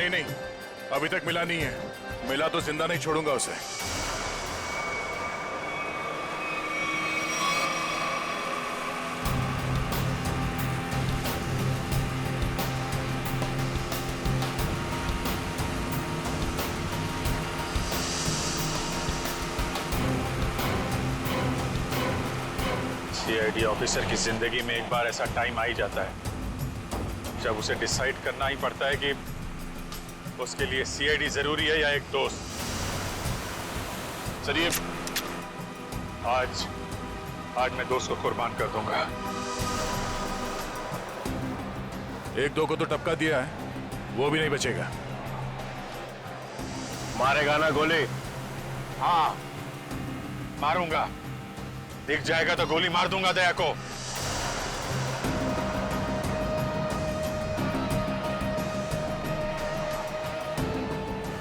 नहीं नहीं, अभी तक मिला नहीं है। मिला तो जिंदा नहीं छोड़ूंगा उसे। सीआईडी ऑफिसर की जिंदगी में एक बार ऐसा टाइम आ ही जाता है जब उसे डिसाइड करना ही पड़ता है कि उसके लिए सीआईडी जरूरी है या एक दोस्त। चलिए, आज मैं दोस्त को कुर्बान कर दूंगा। एक दो को तो टपका दिया है, वो भी नहीं बचेगा। मारेगा ना गोली? हाँ, मारूंगा। दिख जाएगा तो गोली मार दूंगा दया को।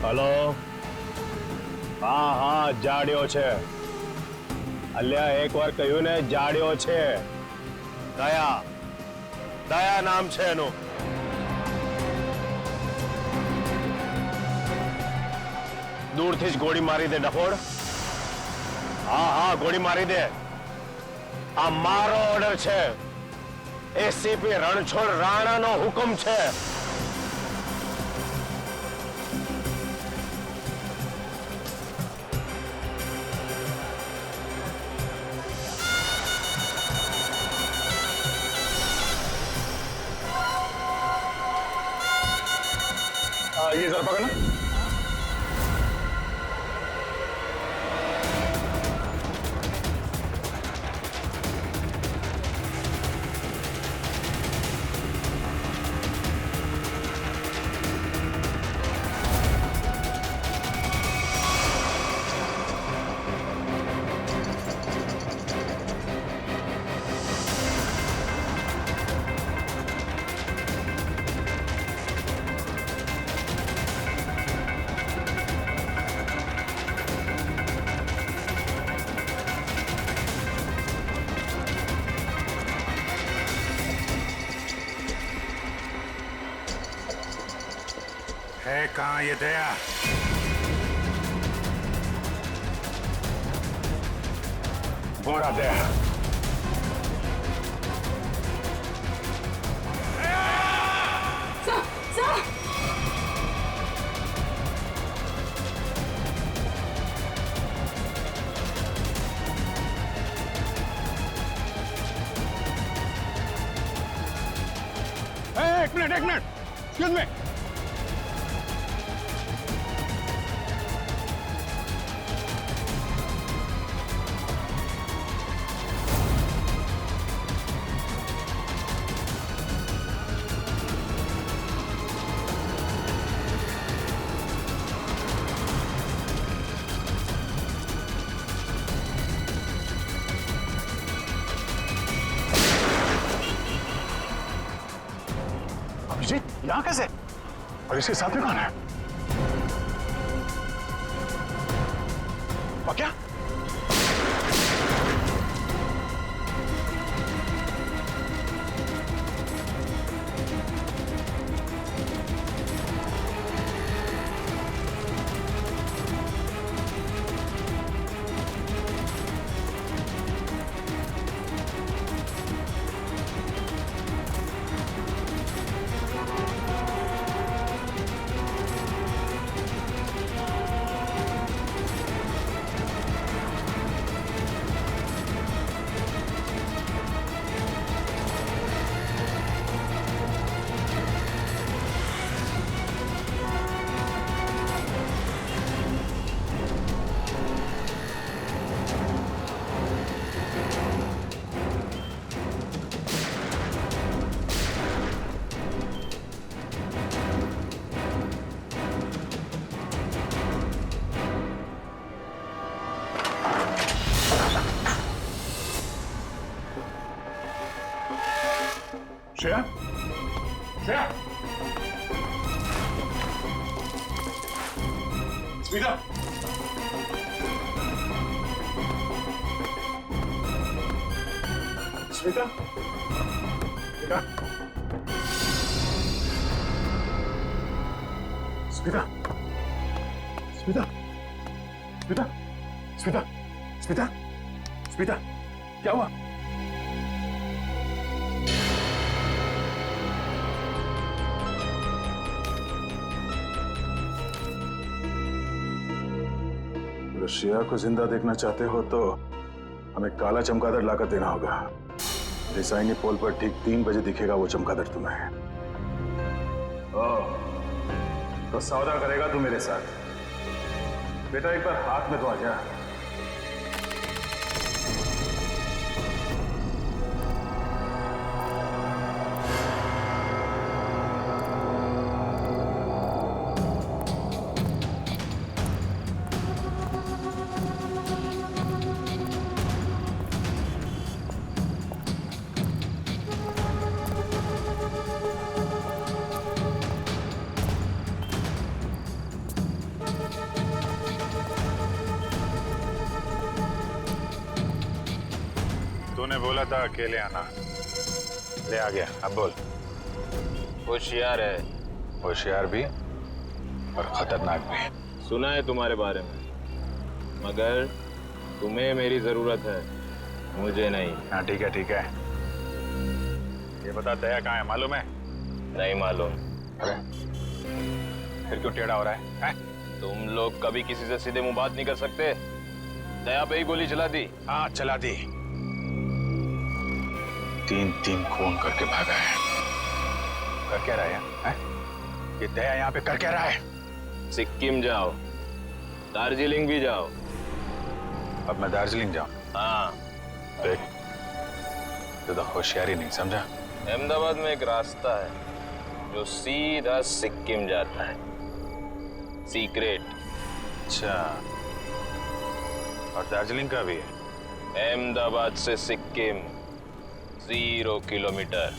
हेलो, हाँ हाँ, જાડ્યો છે। અલ્યા એકવાર કહ્યું ને, જાડ્યો છે। દયા નામ છે એનું। દૂરથી જ ગોળી મારી દે ડફોડ। હા હા, ગોળી મારી દે। આ મારો ઓર્ડર છે। એસીપી રણછોડ રાણાનો હુકમ છે। ये जरा पकड़ना। है कहाँ ये दया? बोरा दया। एक मिनट एक्सक्यूज मी। यहाँ कैसे? और इसके साथ में कौन है? क्या? श्रेया? श्रेया? स्मिता? स्मिता? बेटा? स्मिता, स्मिता, स्मिता, स्मिता, स्मिता, स्मिता, क्या हुआ? अगर श्रेया को जिंदा देखना चाहते हो तो हमें काला चमगादड़ लाकर देना होगा। रिसाइनी पोल पर ठीक 3 बजे दिखेगा वो चमगादड़ तुम्हें। तो सौदा करेगा तू मेरे साथ। बेटा एक बार हाथ में तो आ जा। तूने बोला था अकेले आना, ले आ गया। अब बोल। होशियार है, होशियार भी और खतरनाक भी। सुना है तुम्हारे बारे में, मगर तुम्हें मेरी जरूरत है, मुझे नहीं। हाँ ठीक है ठीक है। ये बता दया कहाँ है, मालूम है? नहीं मालूम। अरे फिर क्यों टेढ़ा हो रहा है, हैं? तुम लोग कभी किसी से सीधे मुंह बात नहीं कर सकते। दया पे ही गोली चला दी। हाँ चला दी। 3 खून करके भागा है। कर क्या रहा है? ये दया यहाँ पे कर क्या रहा है? सिक्किम जाओ, दार्जिलिंग भी जाओ। अब मैं दार्जिलिंग जाऊं? हाँ। देख, तो होशियारी नहीं समझा। अहमदाबाद में एक रास्ता है जो सीधा सिक्किम जाता है, सीक्रेट। अच्छा, और दार्जिलिंग का भी है? अहमदाबाद से सिक्किम 0 किलोमीटर।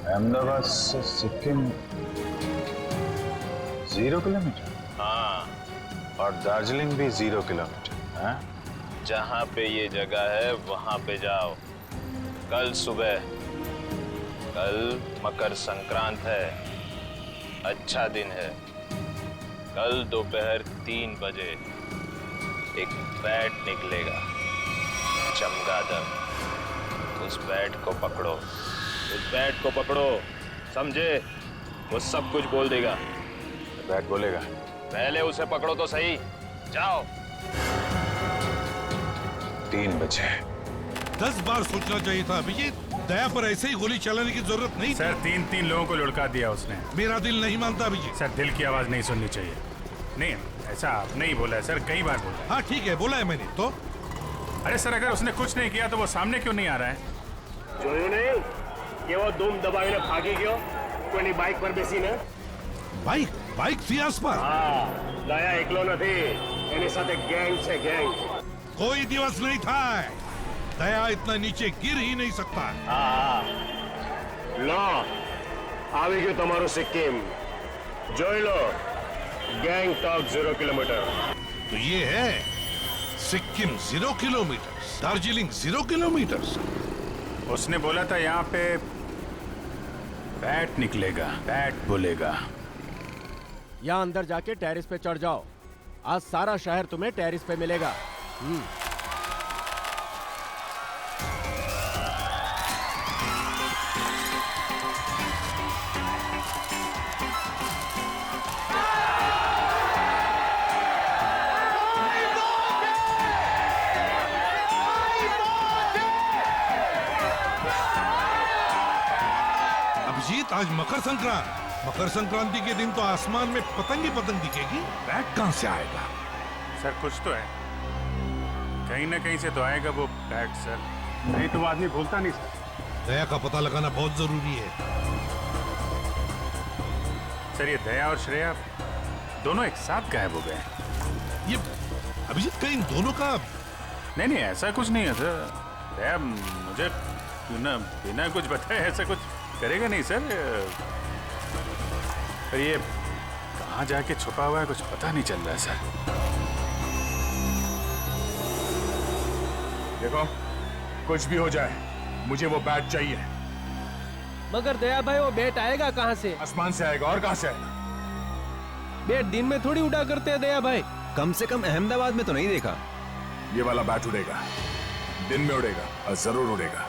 अहमदाबाद से सिक्किम 0 किलोमीटर? हाँ, और दार्जिलिंग भी 0 किलोमीटर? हाँ? जहाँ पे ये जगह है वहाँ पे जाओ कल सुबह। कल मकर संक्रांत है, अच्छा दिन है। कल दोपहर 3 बजे एक बैट निकलेगा, चमगादड़। उस बैट को पकड़ो, उस बैट को पकड़ो, समझे? वो सब कुछ बोल देगा। बैट बोलेगा? पहले उसे पकड़ो तो सही। जाओ। 3 बजे। 10 बार सोचना चाहिए था अभिजीत। दया पर ऐसे ही गोली चलाने की जरूरत नहीं थी। सर 3 लोगों को लुढ़का दिया उसने। मेरा दिल नहीं मानता अभिजीत। सर दिल की आवाज नहीं सुननी चाहिए। नहीं, ऐसा आपने ही बोला है सर, कई बार बोला। हाँ ठीक है, बोला है मैंने तो। अरे सर अगर उसने कुछ नहीं किया तो वो सामने क्यों नहीं आ रहा है? જોયું નહીં કેવો ધૂમ દબાવીને ભાગી ગયો? કોઈની બાઇક પર બેસીને? बाइक थी आस पास। હા, દયા એકલો નથી, એની સાથે ગેંગ છે, ગેંગ। कोई दिवस नहीं था। दया इतना नीचे गिर ही नहीं सकता। હા, લો આવી ગયું તમારું સિક્કિમ। જોઈ લો, ગેંગટોક 0 કિલોમીટર। तो ये है सिक्किम 0 किलोमीटर, दार्जिलिंग 0 किलोमीटर। उसने बोला था यहाँ पे बैट निकलेगा, बैट बोलेगा। यहाँ अंदर जाके टेरिस पे चढ़ जाओ। आज सारा शहर तुम्हें टेरिस पे मिलेगा। अभिजीत, आज मकर संक्रांति के दिन तो आसमान में पतंग ही पतंग दिखेगी। बैट कहाँ से आएगा? सर कुछ तो है, कहीं ना कहीं से तो आएगा वो बैट सर। नहीं तो आदमी भूलता नहीं सर। दया का पता लगाना बहुत जरूरी है। सर ये दया और श्रेया दोनों एक साथ गायब हो गए। ये अभिजीत कहीं दोनों का? नहीं ऐसा कुछ नहीं है सर। दया मुझे बिना कुछ बताए ऐसा कुछ करेगा नहीं सर। पर ये कहाँ जाके छुपा हुआ है कुछ पता नहीं चल रहा है सर। देखो कुछ भी हो जाए मुझे वो बैट चाहिए। मगर दया भाई वो बैट आएगा कहाँ से? आसमान से आएगा और कहां से आएगा? बैट दिन में थोड़ी उड़ा करते हैं दया भाई। कम से कम अहमदाबाद में तो नहीं देखा। ये वाला बैट उड़ेगा, दिन में उड़ेगा और जरूर उड़ेगा।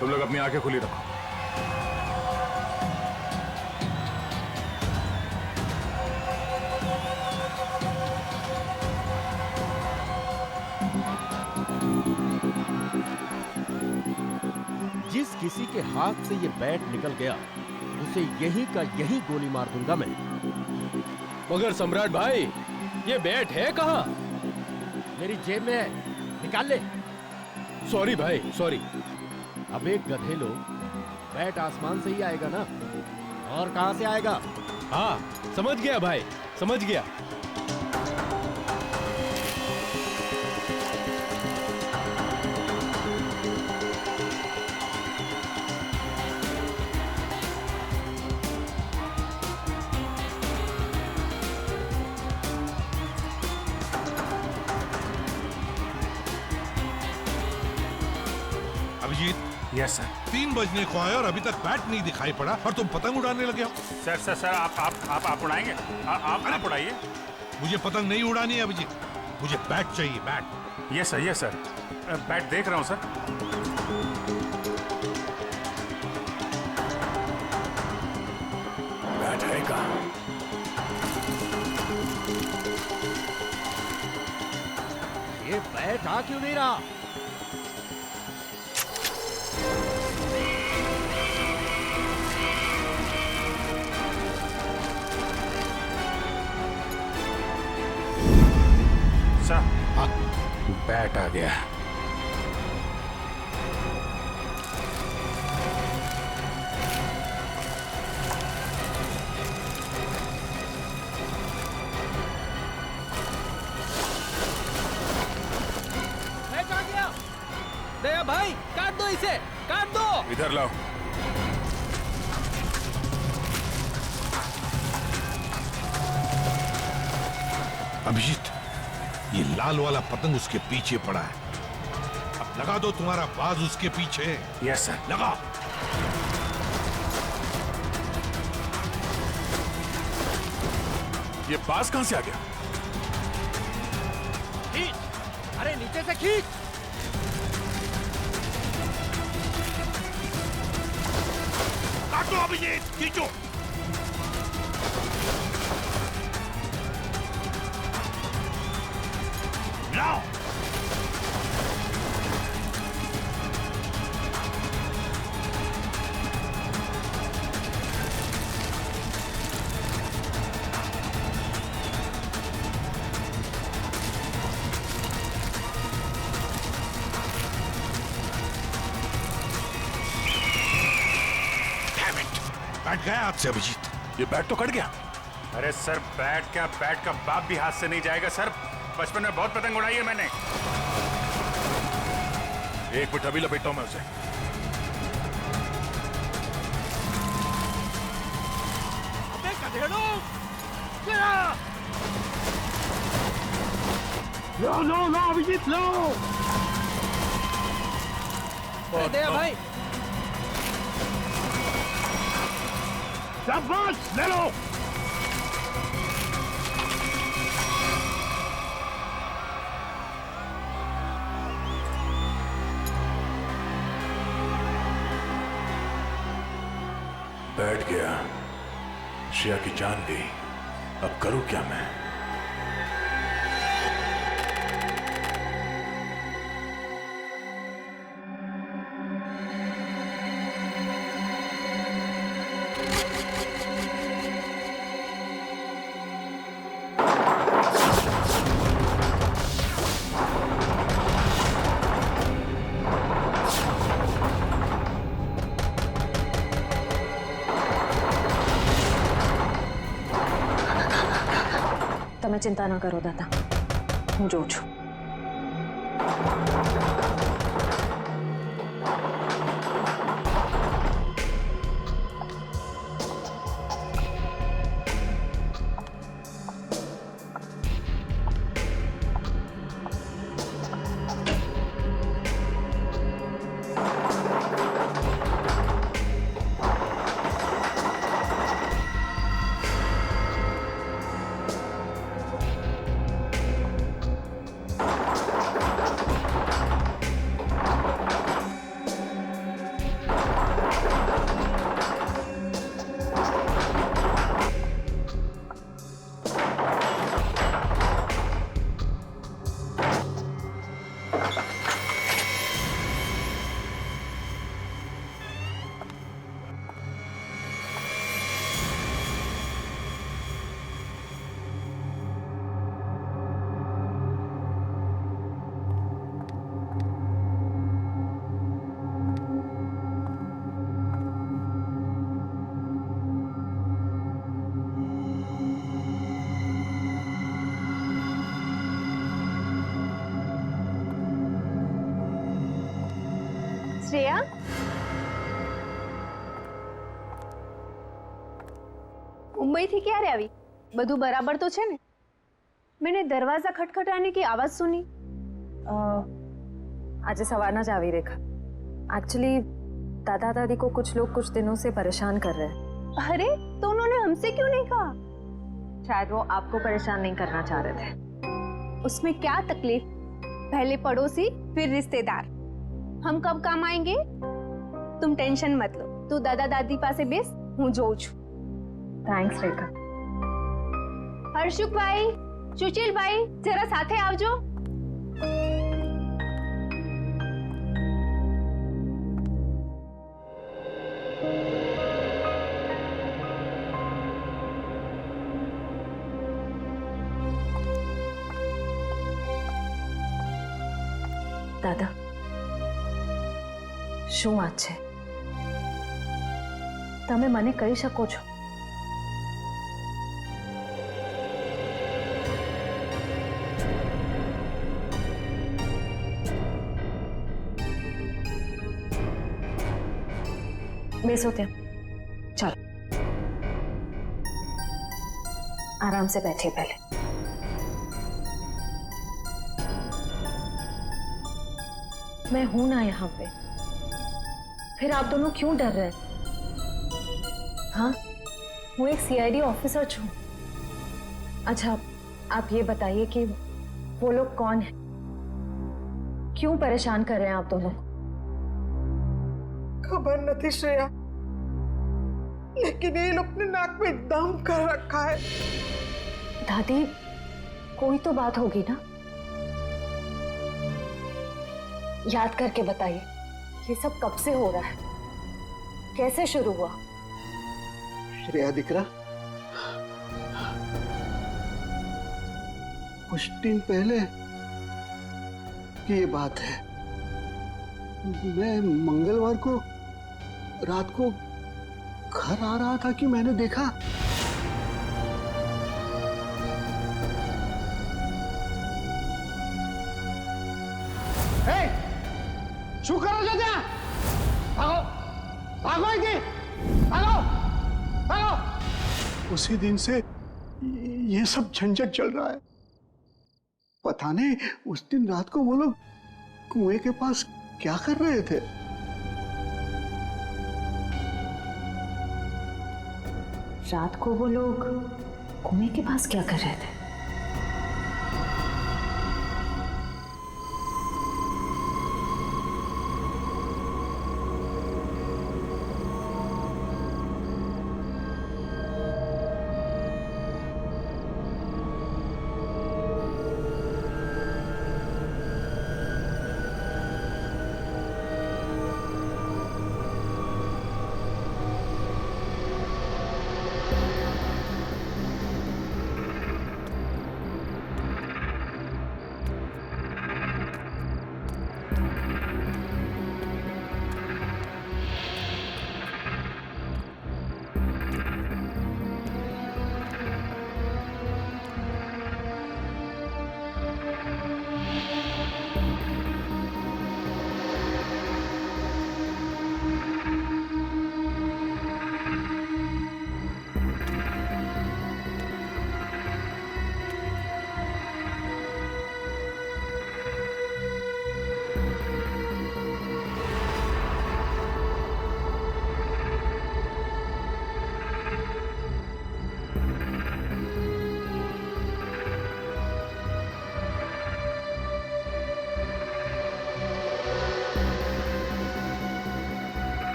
तुम लोग अपनी आंखें खुली रखो। जिस किसी के हाथ से ये बैट निकल गया उसे यहीं का यहीं गोली मार दूंगा मैं। मगर सम्राट भाई ये बैट है कहाँ? मेरी जेब में है, निकाल ले। सॉरी भाई सॉरी। अब एक गधे लोग, बैट आसमान से ही आएगा ना, और कहां से आएगा? हाँ समझ गया भाई, समझ गया। Abhijit, yes sir. 3 बजने को आए और अभी तक बैट नहीं दिखाई पड़ा और तुम पतंग उड़ाने लगे हो। सर सर सर आप उड़ाएंगे? आप उड़ाइए। मुझे पतंग नहीं उड़ानी है अभिजीत, मुझे बैट चाहिए, बैट। Yes sir. बैट देख रहा हूँ सर। बैट है कहाँ? ये बैट आ क्यों नहीं रहा? सर बैट आ गया। बैट आ गया। दया भाई काट दो इसे, काट दो। इधर लाओ। अभिजीत, ये लाल वाला पतंग उसके पीछे पड़ा है, अब लगा दो तुम्हारा बाज उसके पीछे। Yes sir. लगा। ये बाज कहां से आ गया? खींच, अरे नीचे से खींच। काटो अभिजीत, खींचो। लाओ। बैठ गया हाथ से अभिजीत। ये बैट तो कट गया। अरे सर बैट का बाप भी हाथ से नहीं जाएगा सर। बचपन में बहुत पतंग उड़ाई है मैंने। एक मिनट अभी लपेटता हूं मैं उसे। अबे गधेड़ो, लो अभिजीत लो। दया भाई शाबाश, ले लो। बैठ गया, श्रेया की जान गई। अब करूं क्या मैं? તમે ચિંતા ન કરો દાદા, હું જોઉં છું. શ્રેયા, मुंबईથી ક્યારે આવી? બધું બરાબર તો છે ને? मैंने दरवाजा खटखटाने की आवाज सुनी। आज सवारना जावी रेखा। एक्चुअली दादा दादी को कुछ लोग कुछ दिनों से परेशान कर रहे हैं। अरे तो उन्होंने हमसे क्यों नहीं कहा? शायद वो आपको परेशान नहीं करना चाह रहे थे। उसमें क्या तकलीफ? पहले पड़ोसी फिर रिश्तेदार, हम कब काम आएंगे? तुम टेंशन मत लो, तू दादा दादी पासे बेस, हूँ जोઉં છું। थैंक्स रेखा। हर्षुक भाई, सुशील भाई, जरा साथे आवजो। दादा, શું વાત છે? તમે મને કહી શકો છો? બેસો ત્યાં, ચાલો आराम से बैठिए पहले। मैं हूं ना यहाँ पे, फिर आप दोनों क्यों डर रहे हैं? हाँ, वो एक सीआईडी ऑफिसर छू। अच्छा, आप ये बताइए कि वो लोग कौन हैं? क्यों परेशान कर रहे हैं आप दोनों? खबर नहीं श्रेया, लेकिन ये लोग ने नाक में दम कर रखा है। दादी, कोई तो बात होगी ना? याद करके बताइए, ये सब कब से हो रहा है? कैसे शुरू हुआ? श्रेया दिकरा, कुछ दिन पहले की ये बात है। मैं मंगलवार को रात को घर आ रहा था कि मैंने देखा शू करो जो त्या? भागो भागो इधर, भागो भागो। उसी दिन से ये सब झंझट चल रहा है। पता नहीं उस दिन रात को वो लोग कुएं के पास क्या कर रहे थे। रात को वो लोग कुएं के पास क्या कर रहे थे?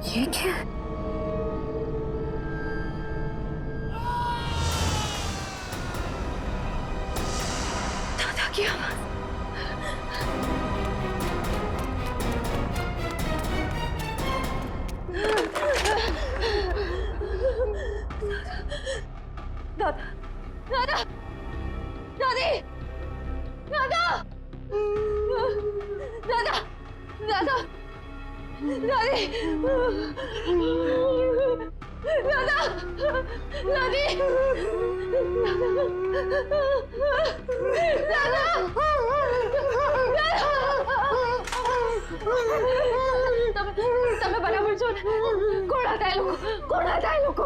ये क्या? दादा की आवाज। दादा, दादा, दादी, दादा, दादा, दादा, दादी दादा दादी दादा તમે બરાબર છો ને? કોણ હતા એ લોકો? કોણ હતા એ લોકો?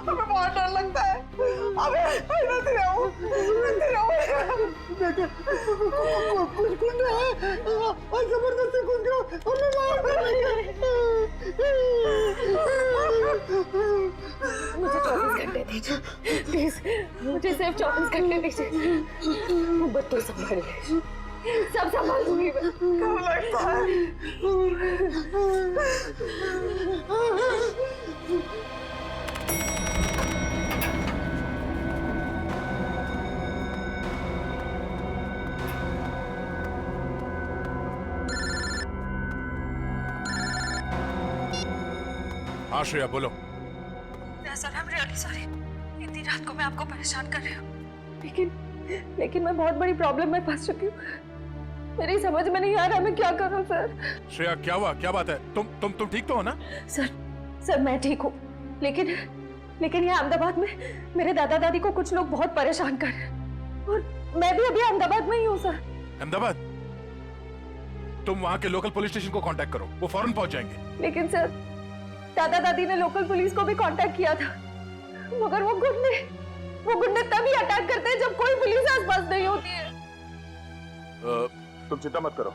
हमें बहुत डर लगता है। अबे नहीं रहूं। बेटे कुछ गुंडे हैं और जबरदस्ती घुस गए हमें मार डालेंगे। मुझे 24 घंटे दीजिए प्लीज, मुझे सिर्फ 24 घंटे दीजिए। बच्चों संभाल ले, सब संभाल दूंगी मैं। कब लगता है? हाँ श्रेया बोलो। Sir I am really sorry, इतनी रात को मैं आपको परेशान कर रही हूँ, लेकिन मैं बहुत बड़ी प्रॉब्लम में फंस चुकी हूँ। मेरी समझ में नहीं आ रहा मैं क्या करूँ सर। श्रेया क्या हुआ, क्या बात है? तुम ठीक तो हो ना? सर मैं ठीक हूँ, लेकिन यहाँ अहमदाबाद में मेरे दादा दादी को कुछ लोग बहुत परेशान कर रहे हैं और मैं भी अभी अहमदाबाद में ही हूँ सर। अहमदाबाद? तुम वहाँ के लोकल पुलिस स्टेशन को कांटेक्ट करो, वो फौरन पहुंच जाएंगे। लेकिन सर दादा दादी ने लोकल पुलिस को भी कांटेक्ट किया था, मगर वो गुंडे तभी अटैक करते हैं जब कोई पुलिस आसपास नहीं होती है। तुम चिंता मत करो,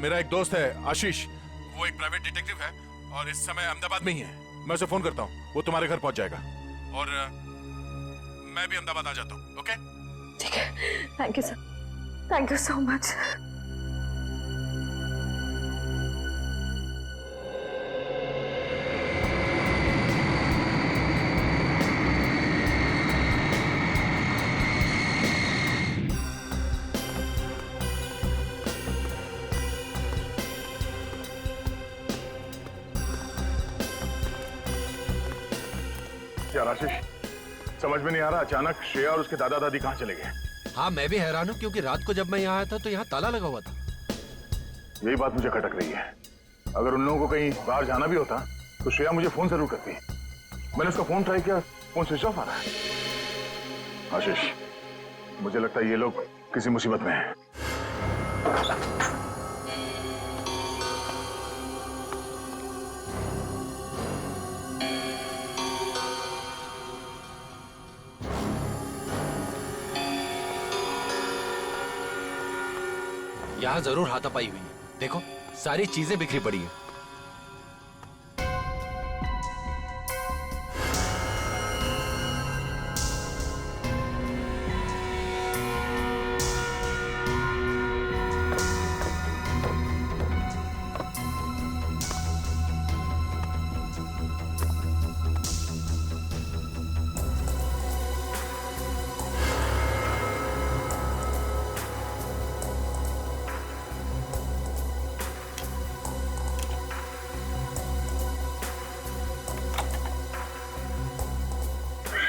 मेरा एक दोस्त है आशीष, वो एक प्राइवेट डिटेक्टिव है और इस समय अहमदाबाद में ही है। मैं उसे फोन करता हूँ, वो तुम्हारे घर पहुंच जाएगा और मैं भी अहमदाबाद आ जाता हूँ। ओके ठीक है, thank you sir, thank you so much. यार आशीष, समझ में नहीं आ रहा, अचानक श्रेया और उसके दादा दादी कहाँ चले गए? हाँ मैं भी हैरान हूँ, क्योंकि रात को जब मैं यहाँ आया था तो यहाँ ताला लगा हुआ था। यही बात मुझे खटक रही है। अगर उन लोगों को कहीं बाहर जाना भी होता तो श्रेया मुझे फोन जरूर करती। मैंने उसका फोन ट्राई किया, फोन स्विच ऑफ आ रहा है। आशीष, मुझे लगता है ये लोग किसी मुसीबत में हैं। यहाँ जरूर हाथापाई हुई है, देखो सारी चीजें बिखरी पड़ी है।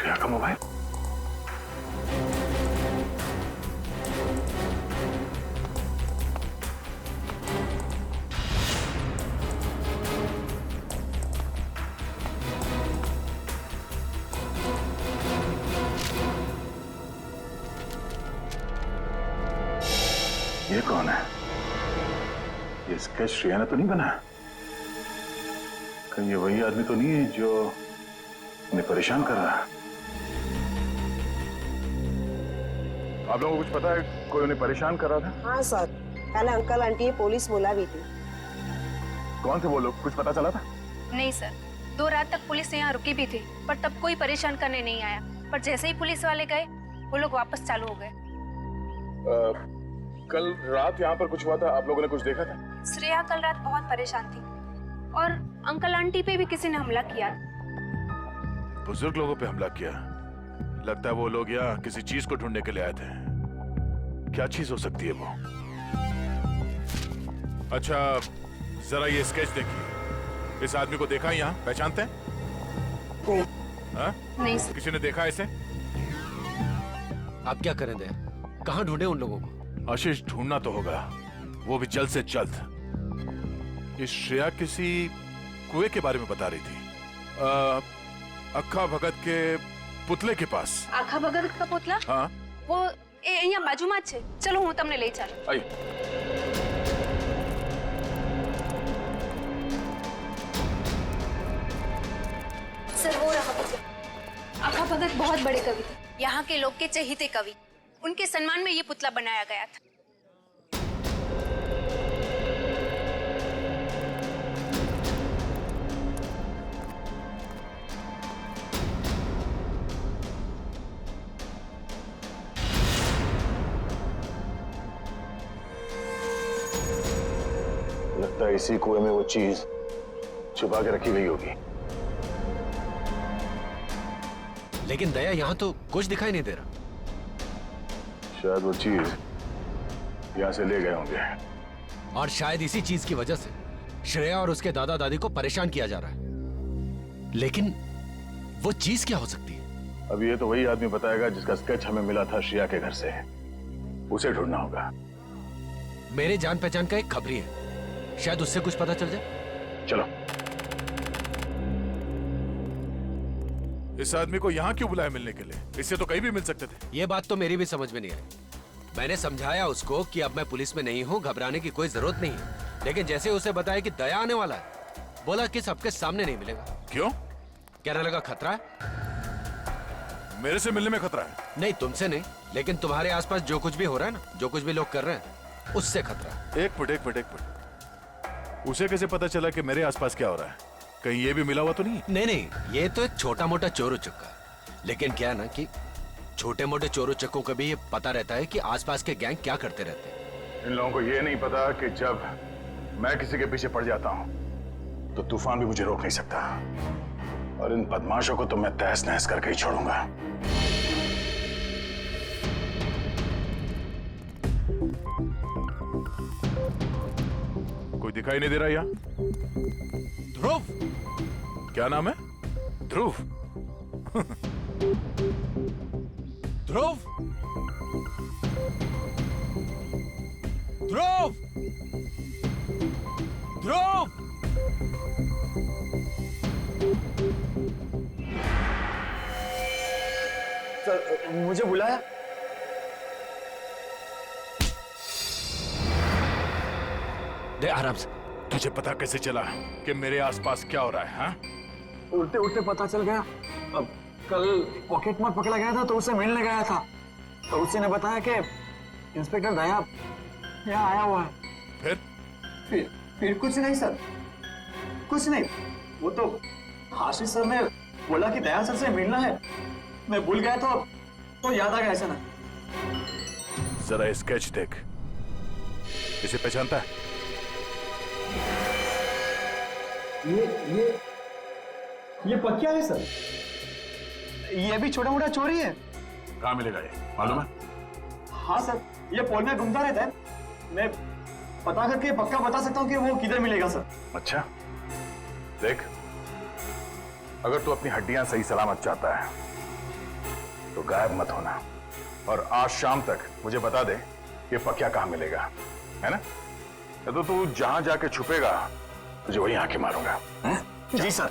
श्रेया का मोबाइल? ये कौन है? ये स्केच श्रेया ने तो नहीं बनाया? कहीं ये वही आदमी तो नहीं है जो उन्हें परेशान कर रहा है? आप लोगों को कुछ पता है कोई उन्हें परेशान कर रहा था? हाँ सर, कल अंकल आंटी ये पुलिस बुला भी थी। कौन थे वो लोग, कुछ पता चला था? नहीं सर, 2 रात तक पुलिस यहाँ रुकी भी थी, पर तब कोई परेशान करने नहीं आया। पर जैसे ही पुलिस वाले गए, वो लोग वापस चालू हो गए। कल रात यहाँ पर कुछ हुआ था, आप लोगों ने कुछ देखा था? श्रेया कल रात बहुत परेशान थी और अंकल आंटी पे भी किसी ने हमला किया। बुजुर्ग लोगों पे हमला किया? लगता है वो लोग यहाँ किसी चीज को ढूंढने के लिए आए थे। क्या चीज हो सकती है वो? अच्छा जरा ये स्केच देखिए, इस आदमी को देखा यहाँ, पहचानते हैं? नहीं सर। किसी ने देखा इसे? आप क्या करें दे, कहाँ ढूंढे उन लोगों को? आशीष ढूंढना तो होगा, वो भी जल्द से जल्द। कि श्रेया किसी कुएं के बारे में बता रही थी, अक्खा भगत के पुतले के पास। आखा भगत का पुतला? हाँ, वो અહીંયા બાજુમાં જ છે. ચલો હું તમને લઈ ચાલું. आइए। सर वो रहा पुतला. आखा भगत बहुत बड़े कवि थे, यहाँ के लोग के चहेते कवि. उनके सम्मान में ये पुतला बनाया गया था. लगता है इसी कुएं में वो चीज छुपा के रखी गई होगी। लेकिन दया, यहाँ तो कुछ दिखाई नहीं दे रहा। शायद वो चीज यहाँ से ले गए होंगे, और शायद इसी चीज की वजह से श्रेया और उसके दादा दादी को परेशान किया जा रहा है। लेकिन वो चीज क्या हो सकती है? अब ये तो वही आदमी बताएगा जिसका स्केच हमें मिला था श्रेया के घर से। उसे ढूंढना होगा। मेरे जान पहचान का एक खबरी है, शायद उससे कुछ पता चल जाए। चलो। इस आदमी को यहाँ क्यों बुलाया मिलने के लिए? इससे तो कहीं भी मिल सकते थे। ये बात तो मेरी भी समझ में नहीं आई। मैंने समझाया उसको कि अब मैं पुलिस में नहीं हूँ, घबराने की कोई जरूरत नहीं है। लेकिन जैसे उसे बताया कि दया आने वाला है, बोला कि सबके सामने नहीं मिलेगा। क्यों? कहने लगा खतरा है। मेरे से मिलने में खतरा है? नहीं, तुमसे नहीं, लेकिन तुम्हारे आसपास जो कुछ भी हो रहा है ना, जो कुछ भी लोग कर रहे हैं, उससे खतरा है। एक मिनट। उसे कैसे पता चला कि मेरे आसपास क्या हो रहा है? कहीं ये भी मिला हुआ तो नहीं? नहीं, ये तो एक छोटा मोटा चोर उचक्का है। लेकिन क्या है ना कि छोटे मोटे चोर उचक्कों को भी ये पता रहता है कि आसपास के गैंग क्या करते रहते हैं। इन लोगों को ये नहीं पता कि जब मैं किसी के पीछे पड़ जाता हूं तो तूफान भी मुझे रोक नहीं सकता। और इन बदमाशों को तो मैं तहस नहस करके ही छोड़ूंगा। कोई दिखाई नहीं दे रहा यहाँ? ध्रुव? क्या नाम है? ध्रुव? ध्रुव? ध्रुव? ध्रुव? सर, मुझे बुलाया? दे आराम से। तुझे पता कैसे चला कि मेरे आसपास क्या हो रहा है? हाँ? उड़ते उड़ते पता चल गया। अब कल पॉकेट मार पकड़ा गया था तो उससे मिलने गया था, तो उसी ने बताया कि इंस्पेक्टर दया यहाँ आया हुआ है। फिर कुछ नहीं सर, कुछ नहीं। वो तो आशीष सर ने बोला कि दया सर से मिलना है। मैं भूल गया तो याद आ गया ऐसा ना। जरा स्केच देख, इसे पहचानता है? ये पक्या है सर। ये भी छोटा मोटा चोरी है। कहाँ मिलेगा ये, मालूम है? हाँ सर, ये पोल में घूमता रहता है। मैं पता करके पक्का बता सकता हूँ कि वो किधर मिलेगा सर। अच्छा, देख, अगर तू अपनी हड्डियां सही सलामत चाहता है तो गायब मत होना, और आज शाम तक मुझे बता दे कि पक्या कहाँ मिलेगा, है ना? तो तू जहां जाके छुपेगा तुझे वहीं आके मारूंगा। जी सर।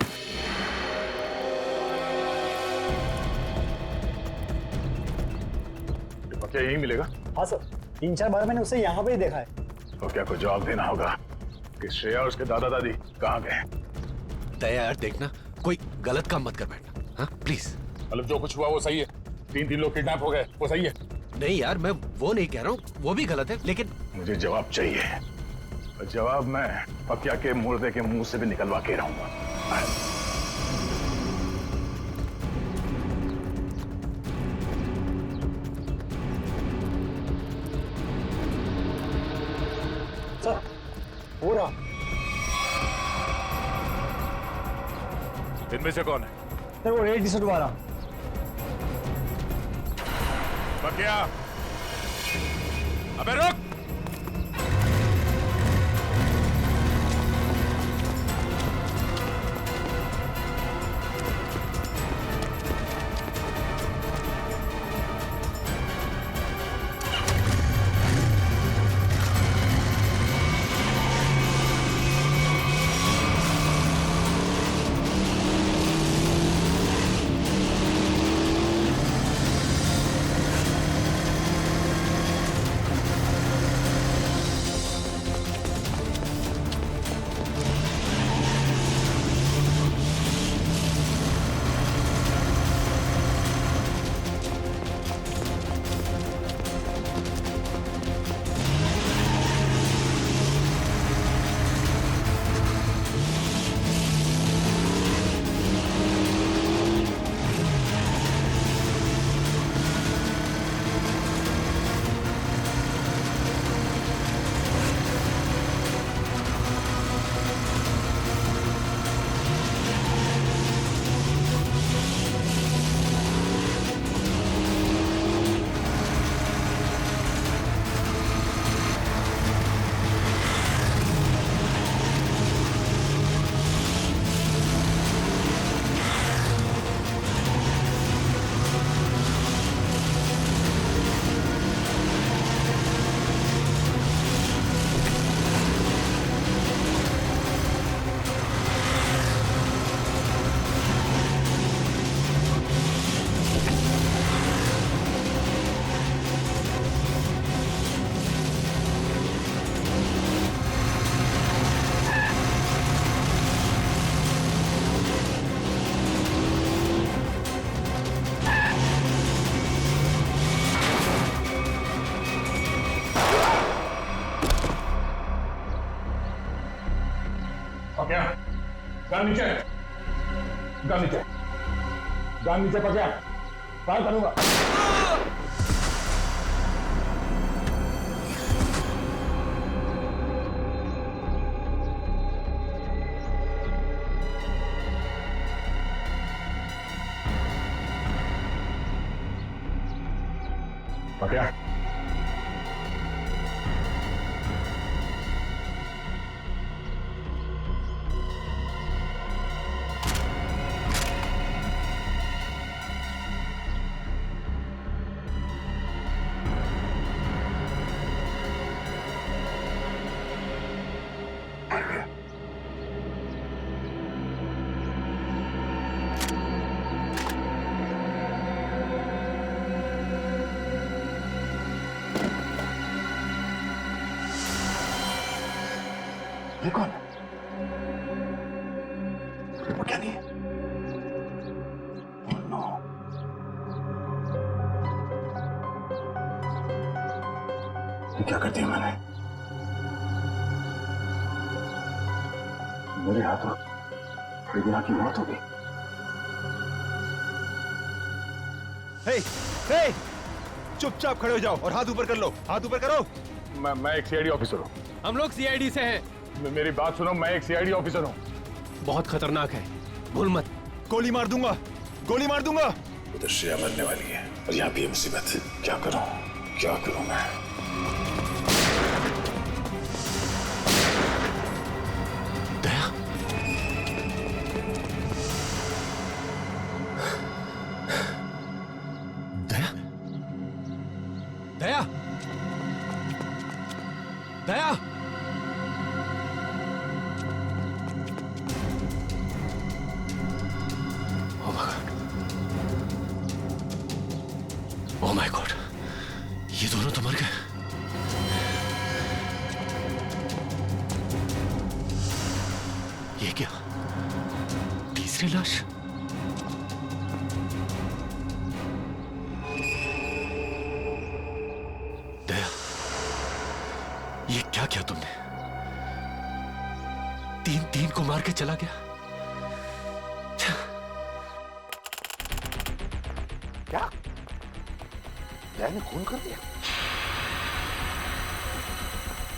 पक्या यहीं मिलेगा? हाँ सर, 3-4 बार मैंने उसे यहाँ पे ही देखा है। तो क्या को जवाब देना होगा कि श्रेया और उसके दादा दादी कहाँ गए। दया यार, देखना कोई गलत काम मत कर बैठना, हाँ प्लीज। मतलब जो कुछ हुआ वो सही है? 3 लोग किडनैप हो गए, वो सही है? नहीं यार, मैं वो नहीं कह रहा हूँ, वो भी गलत है, लेकिन मुझे जवाब चाहिए, और जवाब मैं पक्या के मुर्दे के मुंह से भी निकलवा के रहूंगा। सर, हो रहा। इनमें से कौन है? सर, वो रेड टी-शर्ट वाला। पक्या, अबे रुक! गान नीचे, गान नीचे, गान नीचे पकड़, फायर करूंगा। पकड़ा। ये कौन है? वो क्या नहीं है? Oh, no. ये क्या कर दिया मैंने? मेरे हाथों रिगिना की मौत हो गई। हे, हे, चुपचाप खड़े हो जाओ और हाथ ऊपर कर लो, हाथ ऊपर करो। मैं एक सीआईडी ऑफिसर हूँ। हम लोग सीआईडी से हैं। मेरी बात सुनो, मैं एक सीआईडी ऑफिसर हूँ। बहुत खतरनाक है, भूल मत। गोली मार दूंगा, गोली मार दूंगा। उधर श्रेया मरने वाली है और यहाँ भी मुसीबत। क्या करूँ, क्या करूँ मैं? दया, दया, दया, दया। ओह माय गॉड, ये दोनों तो मर गए। ये क्या, तीसरी लाश? दया, ये क्या किया तुमने? तीन को मार के चला गया। क्या? दया ने खून कर दिया?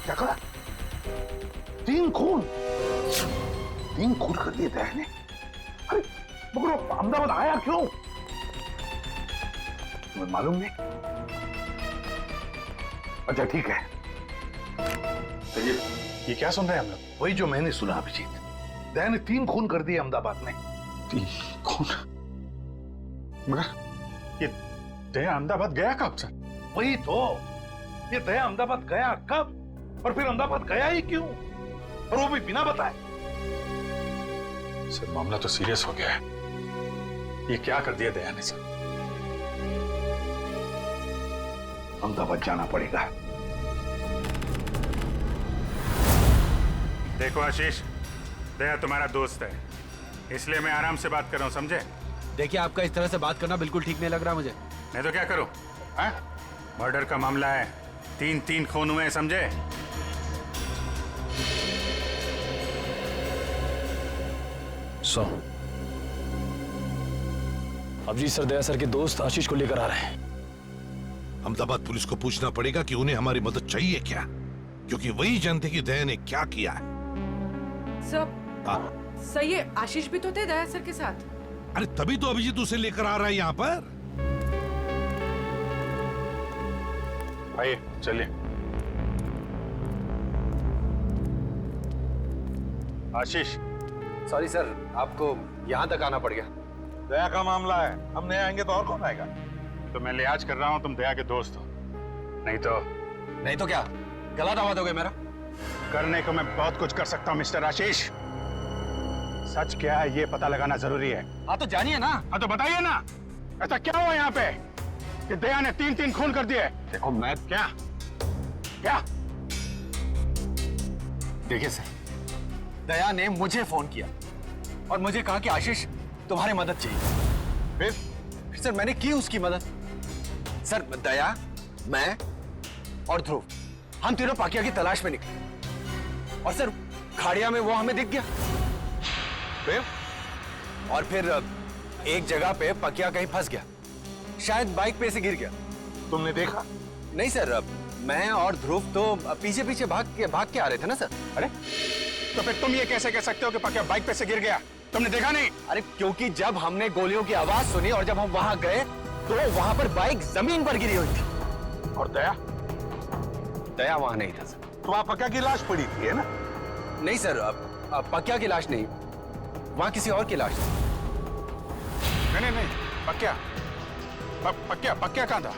क्या करा? 3 खून कर दिए दया ने? अरे मगर वो अहमदाबाद आया क्यों? तुम्हें मालूम नहीं? अच्छा ठीक है, तो ये क्या सुन रहे हैं हम लोग? वही जो मैंने सुना अभिजीत। दया ने 3 खून कर दिए अहमदाबाद में। 3 खून? मगर ये दया अहमदाबाद गया कब सर? वही तो, ये दया अहमदाबाद गया कब और फिर अहमदाबाद गया ही क्यों, और वो भी बिना बताए? सर मामला तो सीरियस हो गया है। ये क्या कर दिया दया ने सर? अहमदाबाद जाना पड़ेगा। देखो आशीष, दया तुम्हारा दोस्त है, इसलिए मैं आराम से बात कर रहा हूँ, समझे? देखिए, आपका इस तरह से बात करना बिल्कुल ठीक नहीं लग रहा मुझे। नहीं तो क्या करूं? मर्डर का मामला है, 3 खून हुए हैं, समझे? अभिजीत सर दया सर के दोस्त आशीष को लेकर आ रहे हैं। अहमदाबाद पुलिस को पूछना पड़ेगा कि उन्हें हमारी मदद चाहिए क्या, क्योंकि वही जानते कि दया ने क्या किया है। सर ये आशीष भी तो थे दया सर के साथ। अरे तभी तो अभिजीत उसे लेकर आ रहा है यहाँ पर। आइए चलिए। आशीष, सॉरी सर, आपको यहाँ तक आना पड़ गया। दया का मामला है, हम नहीं आएंगे तो और कौन आएगा? तो मैं लिहाज कर रहा हूँ, तुम दया के दोस्त हो। नहीं तो क्या गला दबा दोगे मेरा? करने को मैं बहुत कुछ कर सकता हूँ मिस्टर आशीष। सच क्या है ये पता लगाना जरूरी है। हाँ तो जानिए ना। हाँ तो बताइए ना, ऐसा क्या हुआ यहाँ पे कि दया ने 3 खून कर दिए? देखो मैं क्या देखिए सर, दया ने मुझे फोन किया और मुझे कहा कि आशीष तुम्हारी मदद चाहिए। फिर सर मैंने की उसकी मदद। सर दया, मैं और ध्रुव, हम तीनों पाकिया की तलाश में निकले और सर खाड़िया में वो हमें दिख गया। और फिर एक जगह पे पकिया कहीं फंस गया, शायद बाइक पे से गिर गया। तुमने देखा? नहीं सर, मैं और ध्रुव तो पीछे पीछे भाग के आ रहे थे ना सर। अरे तो फिर तुम ये कैसे कह सकते हो कि पकिया बाइक पे से गिर गया? तुमने देखा नहीं? अरे क्योंकि जब हमने गोलियों की आवाज सुनी और जब हम वहां गए तो वहां पर बाइक जमीन पर गिरी हुई थी। और दया? दया वहां नहीं था सर। तो वहां पक्का की लाश पड़ी थी, है ना? नहीं सर, पकिया की लाश नहीं, वहां किसी और की लाश थी। नहीं, पकिया पकिया कहां था?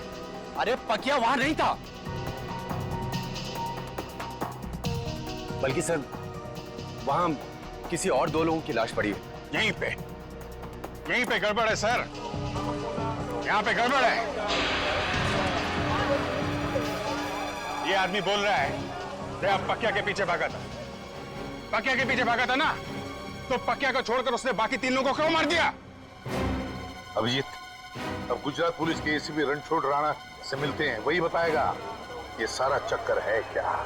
अरे पकिया वहां नहीं था, बल्कि सर वहां किसी और 2 लोगों की लाश पड़ी है। यहीं पे गड़बड़ है सर, यहाँ पे गड़बड़ है। ये आदमी बोल रहा है कि आप पकिया के पीछे भागा था। पकिया के पीछे भागा था ना, तो पकिया को छोड़कर उसने बाकी 3 लोगों को क्यों मार दिया? अभिजीत, अब गुजरात पुलिस के एसीपी रणछोड़ राणा से मिलते हैं, वही बताएगा ये सारा चक्कर है क्या।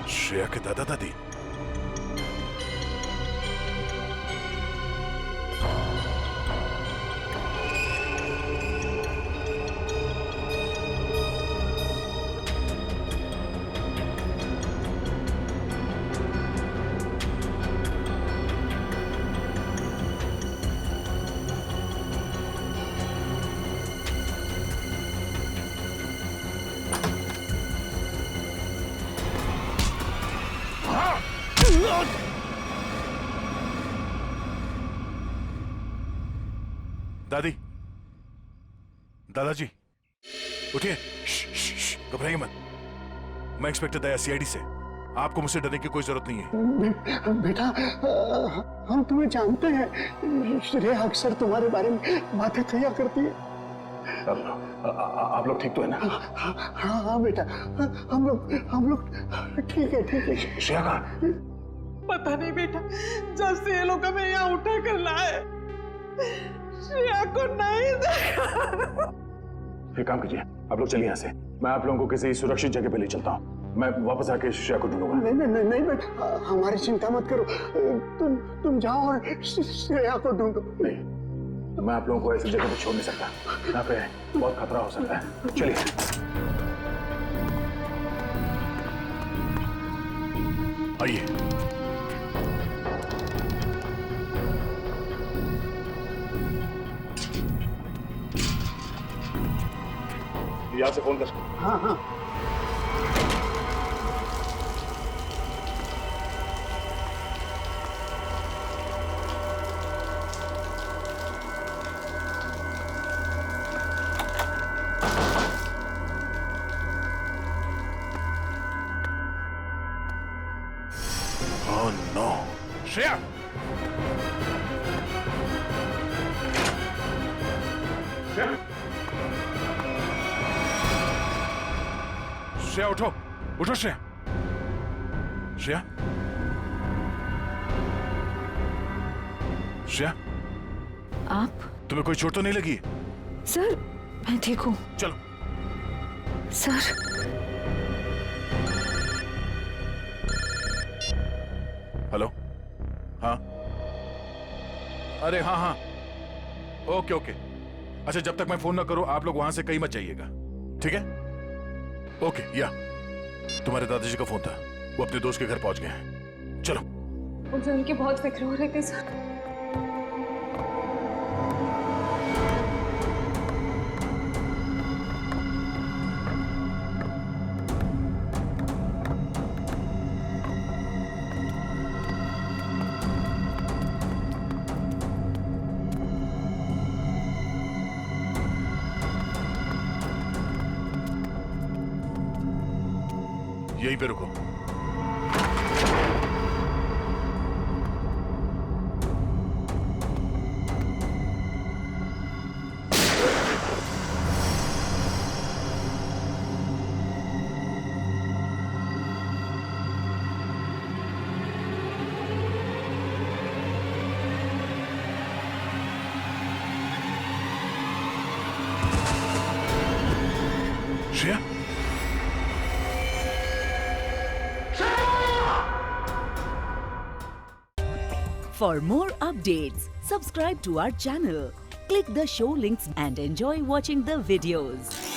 श्रेया के दादा दादी? दादी, दादाजी, उठिए। घबराइए मत। मैं इंस्पेक्टर दया, सीआईडी से। आपको मुझसे डरने की कोई जरूरत नहीं है। बेटा, हम तुम्हें जानते हैं। श्रेया अक्सर तुम्हारे बारे में बातें किया करती है। आप लोग ठीक तो है ना? हाँ बेटा, हम लोग ठीक है। श्रेया कहाँ? पता नहीं बेटा, जब से ये लोग हमें यहाँ उठा कर लाए, श्रेया को नहीं देखा। एक काम कीजिए, आप लोग चलिए यहाँ से। मैं आप लोगों को किसी सुरक्षित जगह पे ले चलता हूँ। मैं वापस आके श्रेया को ढूंढूंगा। नहीं बेटा, हमारी चिंता मत करो। तुम जाओ और श्रेया को ढूंढो। नहीं, मैं आप लोगों को ऐसी जगह पे छोड़ नहीं सकता। यहाँ पे बहुत खतरा हो सकता है। चलिए। आइए। यहाँ से फोन कर। हाँ। ओह नो, श्रेया, श्रेया उठो, उठो श्रेया। श्रेया, श्रेया, आप? तुम्हें कोई चोट तो नहीं लगी? सर, मैं ठीक हूँ। चलो। सर। हेलो, हाँ, अरे हाँ हाँ, ओके ओके। अच्छा, जब तक मैं फोन ना करूं आप लोग वहां से कहीं मत जाइएगा, ठीक है? ओके। या तुम्हारे दादाजी का फोन था, वो अपने दोस्त के घर पहुंच गए हैं। चलो। मुझे उनकी बहुत फिक्र हो रही थी सर। यहीं पे रुको। Shreya, For more updates, subscribe to our channel, click the show links and enjoy watching the videos.